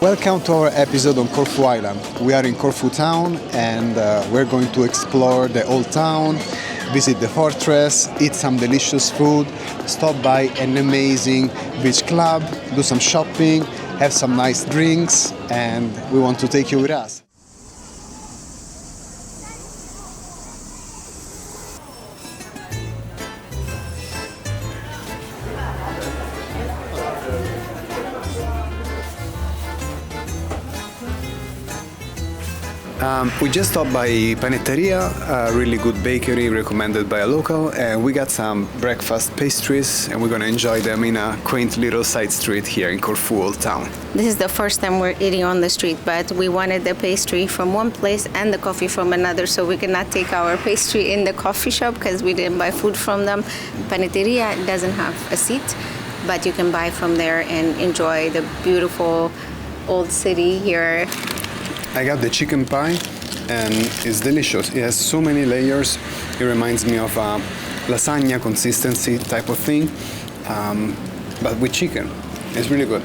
Welcome to our episode on Corfu Island. We are in Corfu Town and we're going to explore the old town, visit the fortress, eat some delicious food, stop by an amazing beach club, do some shopping, have some nice drinks, and we want to take you with us. We just stopped by Panetteria, a really good bakery recommended by a local, and we got some breakfast pastries and we're going to enjoy them in a quaint little side street here in Corfu Old Town. This is the first time we're eating on the street, but we wanted the pastry from one place and the coffee from another, so we cannot take our pastry in the coffee shop because we didn't buy food from them. Panetteria doesn't have a seat, but you can buy from there and enjoy the beautiful old city here. I got the chicken pie and it's delicious. It has so many layers. It reminds me of a lasagna consistency type of thing, but with chicken. It's really good.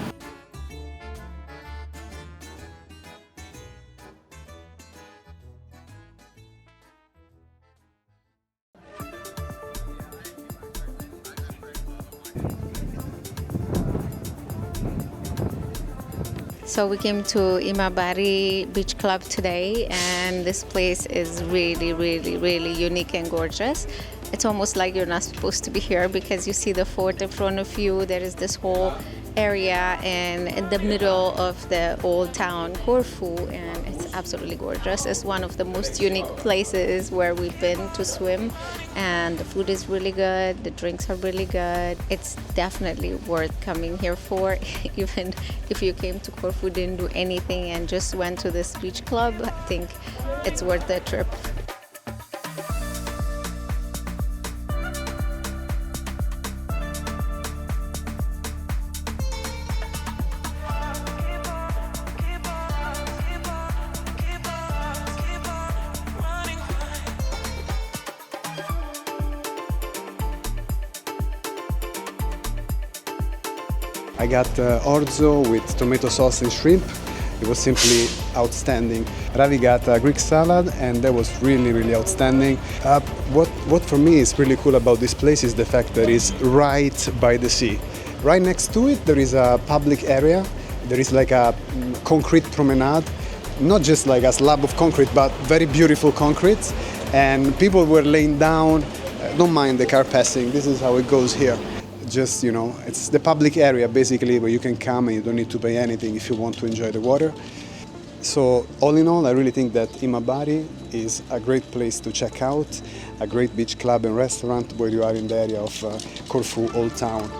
So we came to Imabari Beach Club today, and this place is really, really, really unique and gorgeous. It's almost like you're not supposed to be here because you see the fort in front of you. There is this whole area in the middle of the old town, Corfu, and it's absolutely gorgeous. It's one of the most unique places where we've been to swim, and the food is really good, the drinks are really good. It's definitely worth coming here for. Even if you came to Corfu, didn't do anything and just went to this beach club, I think it's worth the trip. I got orzo with tomato sauce and shrimp. It was simply outstanding. Ravi got a Greek salad and that was really, really outstanding. What for me is really cool about this place is the fact that it's right by the sea. Right next to it there is a public area. There is like a concrete promenade, not just like a slab of concrete, but very beautiful concrete. And people were laying down, don't mind the car passing, this is how it goes here. Just, it's the public area basically where you can come and you don't need to pay anything if you want to enjoy the water. So all in all, I really think that Imabari is a great place to check out, a great beach club and restaurant where you are in the area of Corfu Old Town.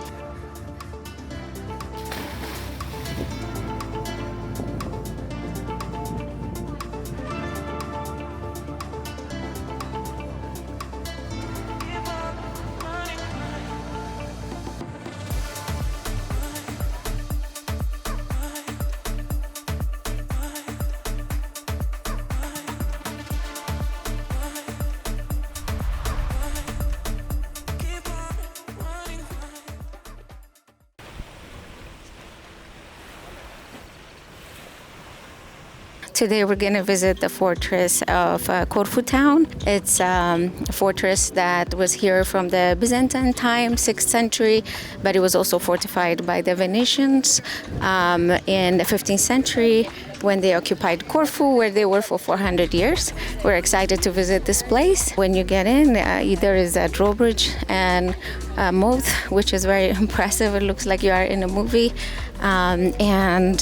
Today we're going to visit the fortress of Corfu Town. It's a fortress that was here from the Byzantine time, 6th century, but it was also fortified by the Venetians in the 15th century when they occupied Corfu, where they were for 400 years. We're excited to visit this place. When you get in, there is a drawbridge and a moat, which is very impressive. It looks like you are in a movie, and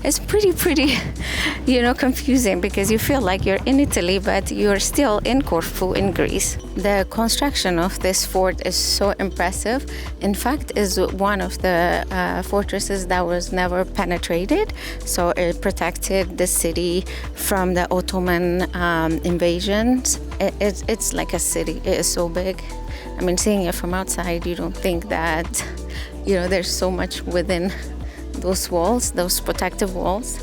it's pretty, confusing because you feel like you're in Italy, but you're still in Corfu in Greece. The construction of this fort is so impressive. In fact, is one of the fortresses that was never penetrated. So it protected the city from the Ottoman invasions. It's like a city. It is so big. I mean, seeing it from outside, you don't think that, there's so much within those walls, those protective walls.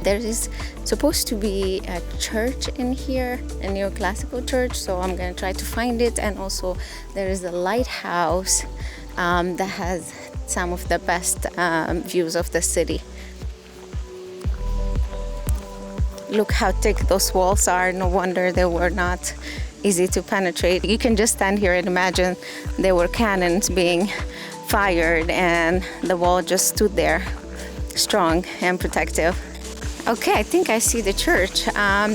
There is supposed to be a church in here, a neoclassical church, so I'm going to try to find it. And also there is a lighthouse that has some of the best views of the city. Look how thick those walls are. No wonder they were not easy to penetrate. You can just stand here and imagine there were cannons being fired and the wall just stood there strong and protective. Okay, I think I see the church.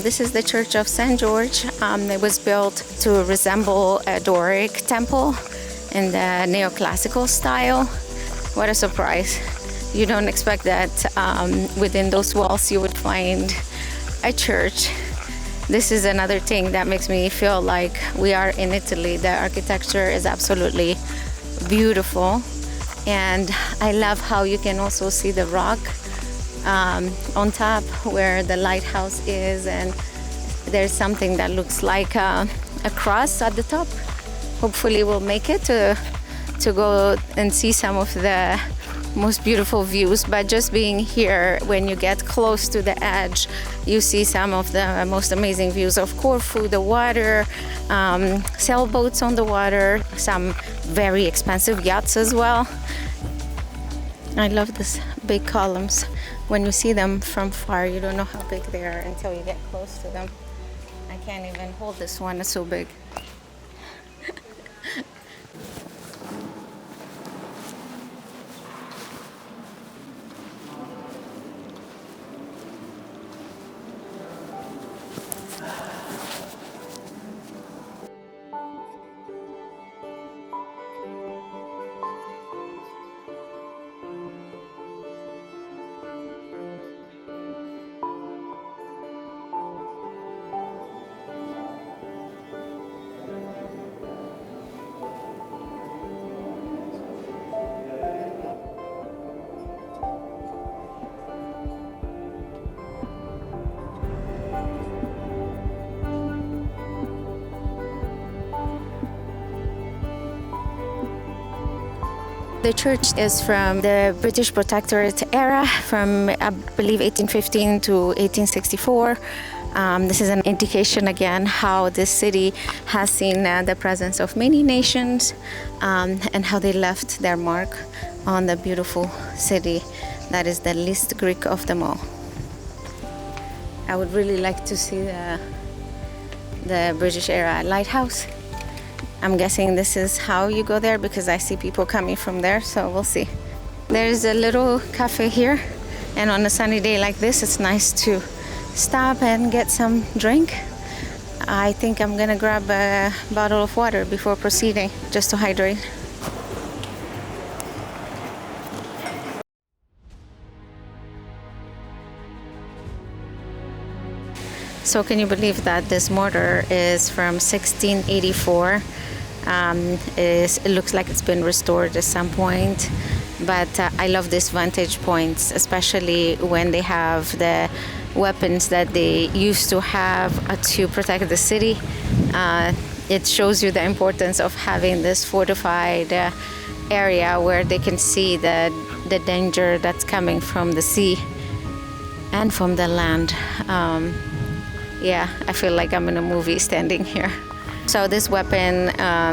This is the Church of St. George. It was built to resemble a Doric temple in the neoclassical style. What a surprise. You don't expect that within those walls you would find a church. This is another thing that makes me feel like we are in Italy. The architecture is absolutely beautiful. And I love how you can also see the rock on top where the lighthouse is, and there's something that looks like a cross at the top. Hopefully we'll make it to go and see some of the most beautiful views, but just being here, when you get close to the edge, you see some of the most amazing views of Corfu, the water, sailboats on the water, some very expensive yachts as well. I love these big columns. When you see them from far, you don't know how big they are until you get close to them. I can't even hold this one, it's so big. The church is from the British Protectorate era, from I believe 1815 to 1864. This is an indication again how this city has seen the presence of many nations and how they left their mark on the beautiful city that is the least Greek of them all. I would really like to see the British era lighthouse. I'm guessing this is how you go there because I see people coming from there, so we'll see. There's a little cafe here, and on a sunny day like this, it's nice to stop and get some drink. I think I'm gonna grab a bottle of water before proceeding, just to hydrate. So can you believe that this mortar is from 1684? It looks like it's been restored at some point, but I love these vantage points, especially when they have the weapons that they used to have to protect the city. It shows you the importance of having this fortified area where they can see the danger that's coming from the sea and from the land. Yeah, I feel like I'm in a movie standing here. So this weapon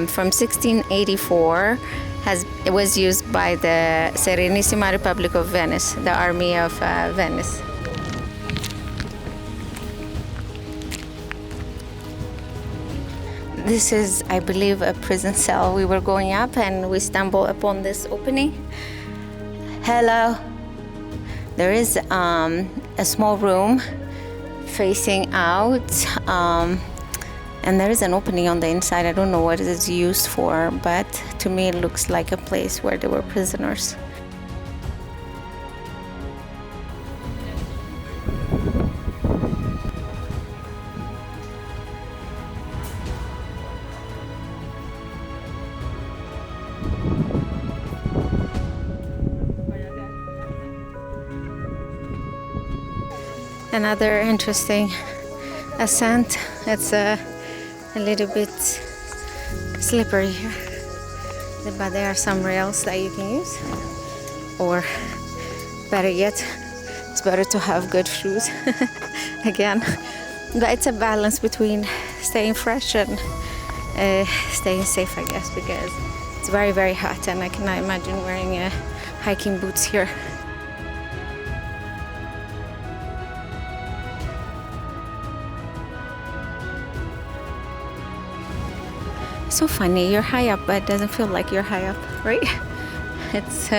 from 1684 it was used by the Serenissima Republic of Venice, the Army of Venice. This is, I believe, a prison cell. We were going up and we stumbled upon this opening. Hello. There is a small room facing out, and there is an opening on the inside. I don't know what it is used for, but to me it looks like a place where there were prisoners. Another interesting ascent. It's a little bit slippery here, but there are some rails that you can use, or better yet, it's better to have good shoes again. But it's a balance between staying fresh and staying safe, I guess, because it's very, very hot and I cannot imagine wearing hiking boots here. So funny, you're high up, but it doesn't feel like you're high up, right? It's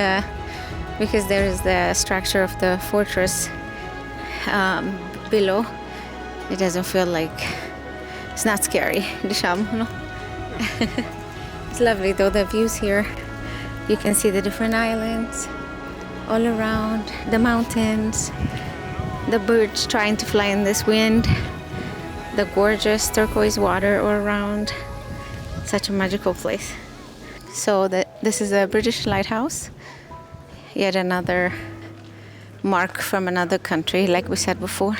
because there is the structure of the fortress below. It doesn't feel like, it's not scary, diciamo, no? It's lovely though, the views here. You can see the different islands all around, the mountains, the birds trying to fly in this wind, the gorgeous turquoise water all around. Such a magical place. So this is a British lighthouse, yet another mark from another country, like we said before.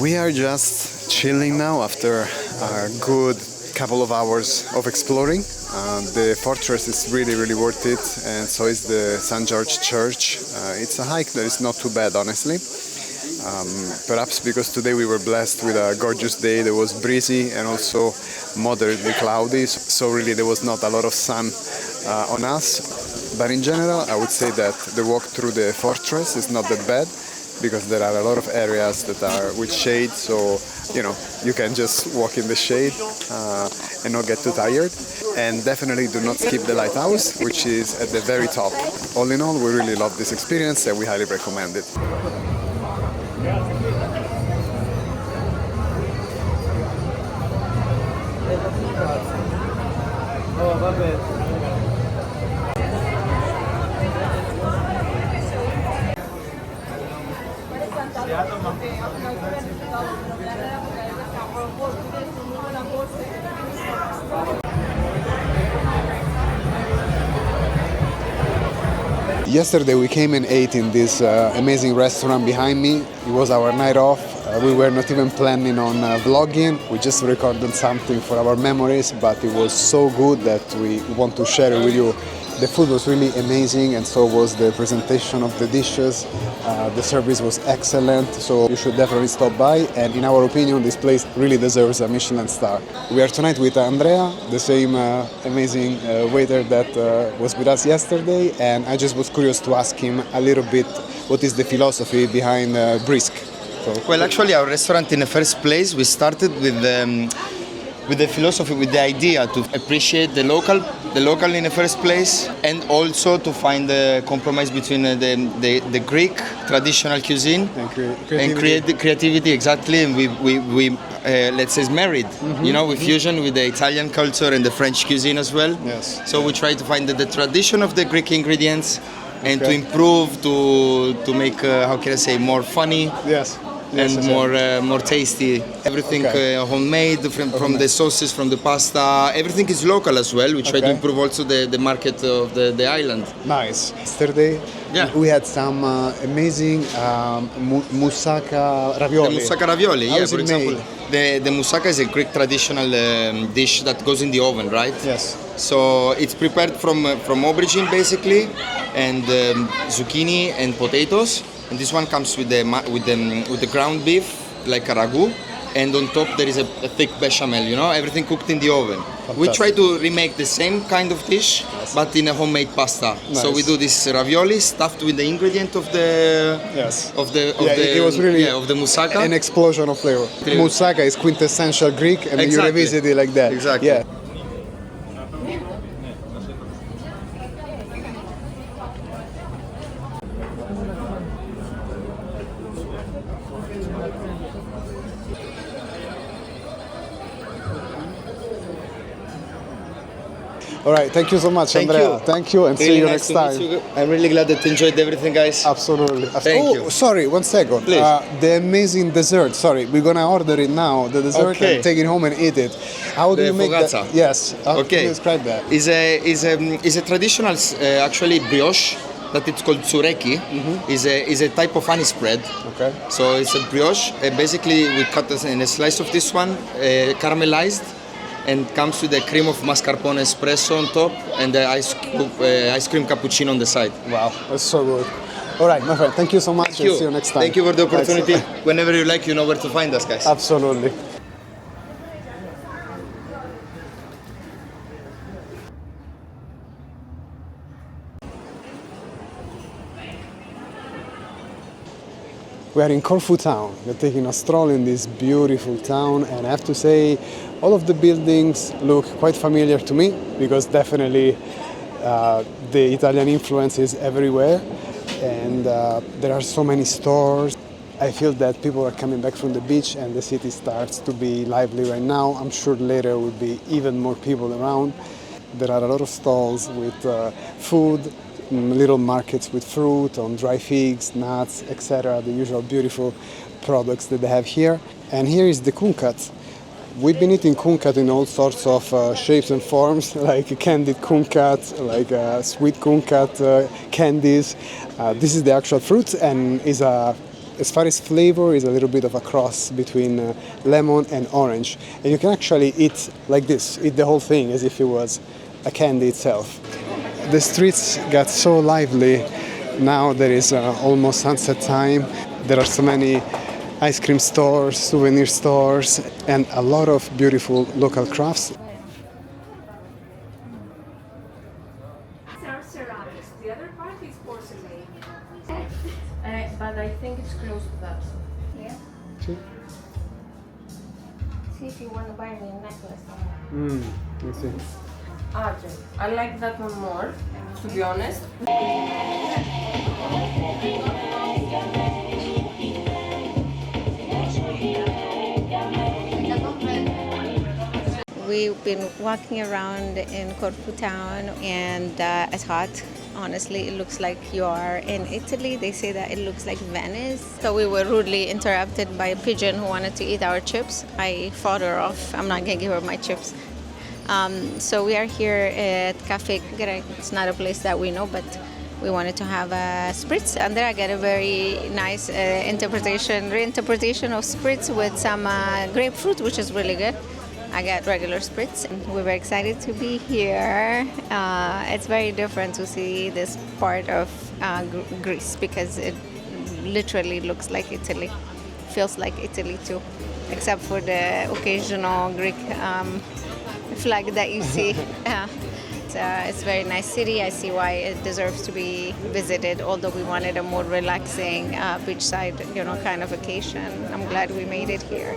We are just chilling now after a good couple of hours of exploring. The fortress is really worth it, and so is the St. George Church. It's a hike that is not too bad, honestly. Perhaps because today we were blessed with a gorgeous day that was breezy and also moderately cloudy, so really there was not a lot of sun on us. But in general, I would say that the walk through the fortress is not that bad, because there are a lot of areas that are with shade, so you can just walk in the shade and not get too tired. And definitely do not skip the lighthouse, which is at the very top. All in all, we really love this experience and we highly recommend it. Yesterday we came and ate in this amazing restaurant behind me. It was our night off. We were not even planning on vlogging. We just recorded something for our memories, but it was so good that we want to share it with you. The food was really amazing, and so was the presentation of the dishes. The service was excellent, so you should definitely stop by. And in our opinion, this place really deserves a Michelin star. We are tonight with Andrea, the same amazing waiter that was with us yesterday, and I just was curious to ask him a little bit what is the philosophy behind Brisk. Well, actually, our restaurant in the first place, we started with the philosophy, with the idea to appreciate the local in the first place, and also to find a compromise between the Greek traditional cuisine and creativity, exactly. And we let's say married, with fusion with the Italian culture and the French cuisine as well. Yes. So we try to find the tradition of the Greek ingredients and to improve, to make how can I say, more funny. Yes. And more tasty. Everything homemade, from the sauces, from the pasta. Everything is local as well. We try to improve also the market of the island. Nice. Yesterday we had some amazing moussaka ravioli. The moussaka ravioli, How is for it example. made? The moussaka is a Greek traditional dish that goes in the oven, right? Yes. So it's prepared from aubergine basically, and zucchini and potatoes. And this one comes with the ground beef, like a ragu, and on top there is a thick bechamel. Everything cooked in the oven. Fantastic. We try to remake the same kind of dish, but in a homemade pasta. Nice. So we do this ravioli stuffed with the ingredient of the it was really of the moussaka. An explosion of flavor. Moussaka is quintessential Greek, and you revisit it like that. Exactly. Yeah. All right, thank you so much, Andrea. Thank you, and see you next time. I'm really glad that you enjoyed everything, guys. Absolutely. Thank you. Sorry, 1 second. Please. The amazing dessert. Sorry, we're gonna order it now. The dessert, and take it home and eat it. How do you make fogazza. that? Yes. How can you describe that? Is a traditional actually brioche that it's called tsureki. Is a type of honey spread. Okay. So it's a brioche. Basically, we cut in a slice of this one, caramelized, and comes with a cream of mascarpone espresso on top and the ice cream cappuccino on the side. Wow, that's so good. All right, my friend, thank you so much. Thank you. And see you next time. Thank you for the opportunity. Whenever you like, you know where to find us, guys. Absolutely. We are in Corfu Town. We're taking a stroll in this beautiful town, and I have to say, all of the buildings look quite familiar to me because definitely the Italian influence is everywhere, and there are so many stores. I feel that people are coming back from the beach and the city starts to be lively right now. I'm sure later will be even more people around. There are a lot of stalls with food, little markets with fruit, on dry figs, nuts, etc. The usual beautiful products that they have here. And here is the kumquat. We've been eating kumquat in all sorts of shapes and forms, like candied kumquat, like sweet kumquat candies. This is the actual fruit and is as far as flavor, is a little bit of a cross between lemon and orange. And you can actually eat like this, eat the whole thing as if it was a candy itself. The streets got so lively. Now there is almost sunset time. There are so many ice cream stores, souvenir stores, and a lot of beautiful local crafts. Ceramics. The other part is porcelain. But I think it's close to that. Yeah. See if you want to buy me a necklace. Let's see. Okay. I like that one more, to be honest. We've been walking around in Corfu Town, and it's hot. Honestly, it looks like you are in Italy. They say that it looks like Venice. So we were rudely interrupted by a pigeon who wanted to eat our chips. I fought her off. I'm not going to give her my chips. So we are here at Café Grec. It's not a place that we know, but we wanted to have a spritz. And there I get a very nice reinterpretation of spritz with some grapefruit, which is really good. I got regular spritz. We're very excited to be here. It's very different to see this part of Greece because it literally looks like Italy, feels like Italy too, except for the occasional Greek flag that you see. It's a very nice city. I see why it deserves to be visited, although we wanted a more relaxing beachside, kind of vacation. I'm glad we made it here.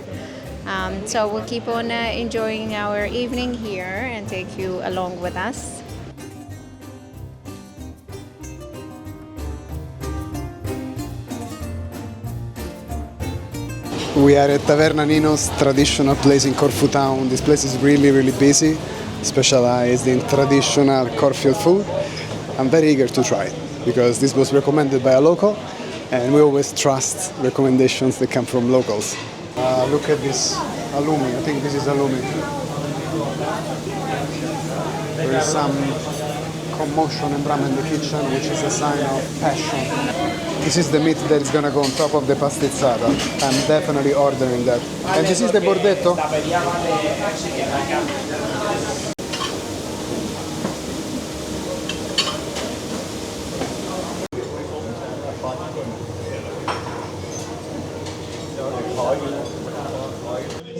So we'll keep on enjoying our evening here and take you along with us. We are at Taverna Nino's traditional place in Corfu Town. This place is really, really busy, specialized in traditional Corfu food. I'm very eager to try it because this was recommended by a local, and we always trust recommendations that come from locals. Look at this halloumi. I think this is halloumi. There is some commotion and drama in the kitchen, which is a sign of passion. This is the meat that is gonna go on top of the pastizzata. I'm definitely ordering that. And this is the bordetto?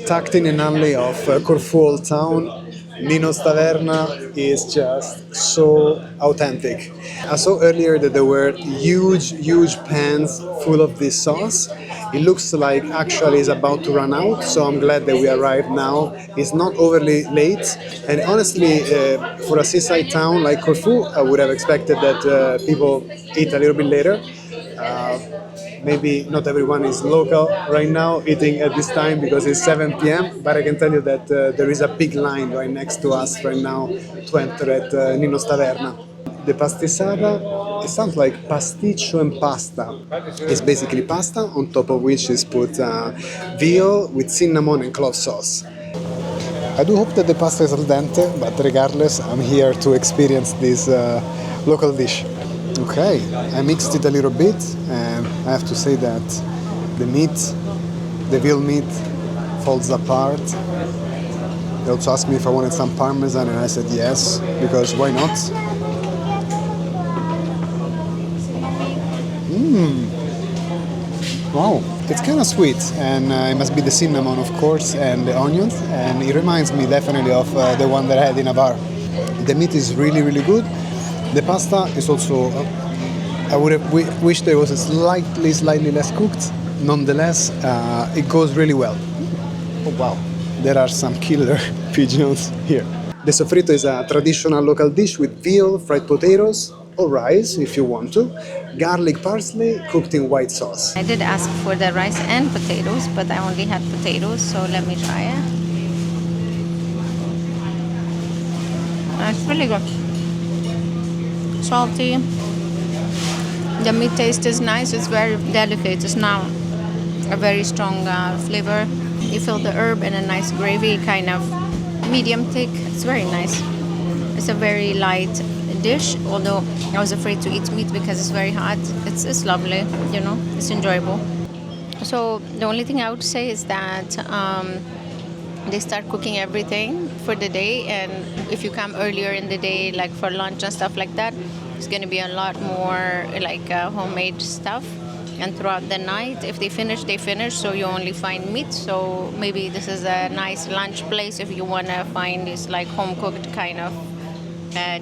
Tucked in an alley of Corfu Town, Nino's Taverna is just so authentic. I saw earlier that there were huge pans full of this sauce. It looks like actually it's about to run out, so I'm glad that we arrived now. It's not overly late, and honestly, for a seaside town like Corfu, I would have expected that people eat a little bit later. Maybe not everyone is local right now eating at this time because it's 7 p.m. But I can tell you that there is a big line right next to us right now to enter at Nino's Taverna. The pastizzata, it sounds like pasticcio and pasta. It's basically pasta on top of which is put veal with cinnamon and clove sauce. I do hope that the pasta is al dente, but regardless, I'm here to experience this local dish. Okay, I mixed it a little bit, and I have to say that the meat, the veal meat, falls apart. They also asked me if I wanted some parmesan, and I said yes, because why not? Wow, it's kind of sweet, and it must be the cinnamon, of course, and the onions, and it reminds me definitely of the one that I had in Navarre. The meat is really, really good. The pasta is also, I would have wished it was slightly less cooked, nonetheless, it goes really well. Oh wow, there are some killer pigeons here. The sofrito is a traditional local dish with veal, fried potatoes, or rice if you want to, garlic parsley cooked in white sauce. I did ask for the rice and potatoes, but I only had potatoes, so let me try it. It's really good. Salty. The meat taste is nice. It's very delicate. It's not a very strong flavor. You feel the herb and a nice gravy, kind of medium thick. It's very nice. It's a very light dish, although I was afraid to eat meat because it's very hot. It's lovely, you know, it's enjoyable. So the only thing I would say is that they start cooking everything for the day, and if you come earlier in the day, like for lunch and stuff like that, it's going to be a lot more like homemade stuff. And throughout the night, if they finish, they finish, so you only find meat. So maybe this is a nice lunch place if you want to find these like home-cooked kind of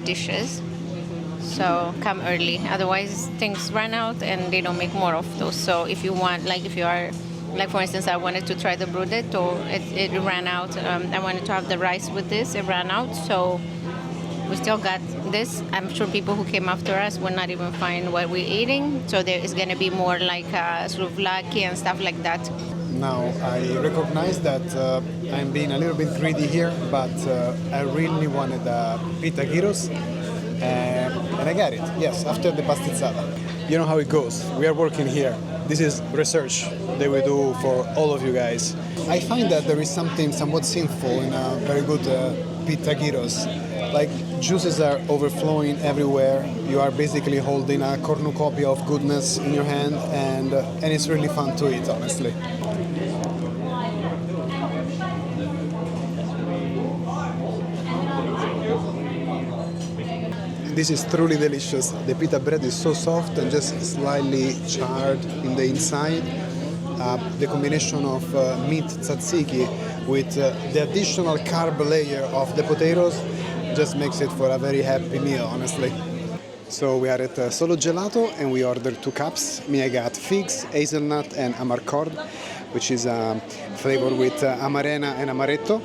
dishes. So come early, otherwise things run out and they don't make more of those. So if you want, like if you are, like for instance, I wanted to try the bruschetto, it ran out. I wanted to have the rice with this, it ran out. So we still got this. I'm sure people who came after us will not even find what we're eating. So there is going to be more like souvlaki and stuff like that. Now, I recognize that I'm being a little bit greedy here, but I really wanted pita gyros, and I got it, yes, after the pastizzata. You know how it goes. We are working here. This is research that we do for all of you guys. I find that there is something somewhat sinful in a very good pita gyros. Like, juices are overflowing everywhere. You are basically holding a cornucopia of goodness in your hand, and it's really fun to eat, honestly. This is truly delicious. The pita bread is so soft and just slightly charred in the inside. The combination of meat tzatziki with the additional carb layer of the potatoes just makes it for a very happy meal, honestly. So we are at Solo Gelato and we ordered 2 cups. Me, I got figs, hazelnut and amarcord, which is a flavor with amarena and amaretto.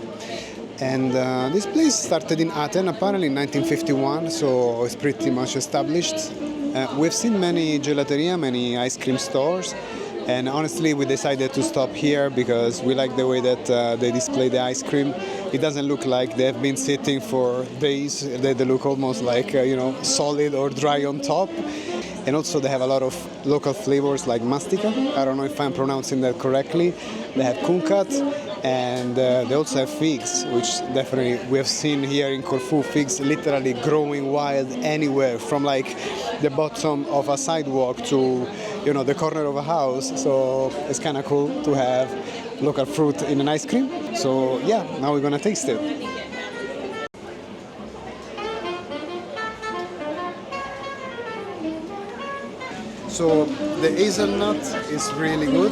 And this place started in Athens apparently in 1951, so it's pretty much established. We've seen many gelateria, many ice cream stores, and honestly we decided to stop here because we like the way that they display the ice cream. It doesn't look like they've been sitting for days. They look almost like solid or dry on top. And also they have a lot of local flavors like mastica. I don't know if I'm pronouncing that correctly. They have kumquat, and they also have figs, which definitely we have seen here in Corfu. Figs literally growing wild anywhere, from like the bottom of a sidewalk to the corner of a house. So it's kind of cool to have local fruit in an ice cream. So yeah, now we're gonna taste it. So the hazelnut is really good,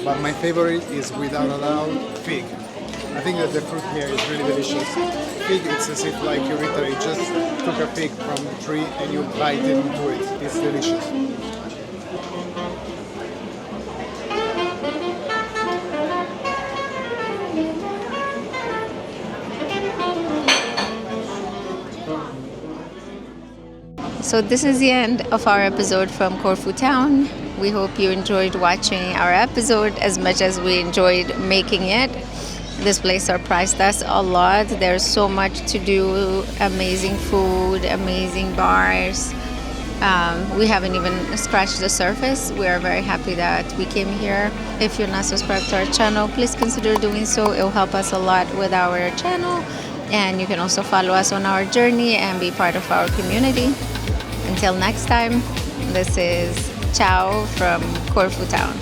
but my favorite is without a doubt fig. I think that the fruit here is really delicious. Fig, it's as if like you literally just took a fig from the tree and you bite it into it. It's delicious. So this is the end of our episode from Corfu Town. We hope you enjoyed watching our episode as much as we enjoyed making it. This place surprised us a lot. There's so much to do, amazing food, amazing bars. We haven't even scratched the surface. We are very happy that we came here. If you're not subscribed to our channel, please consider doing so. It will help us a lot with our channel. And you can also follow us on our journey and be part of our community. Until next time, this is Ciao from Corfu Town.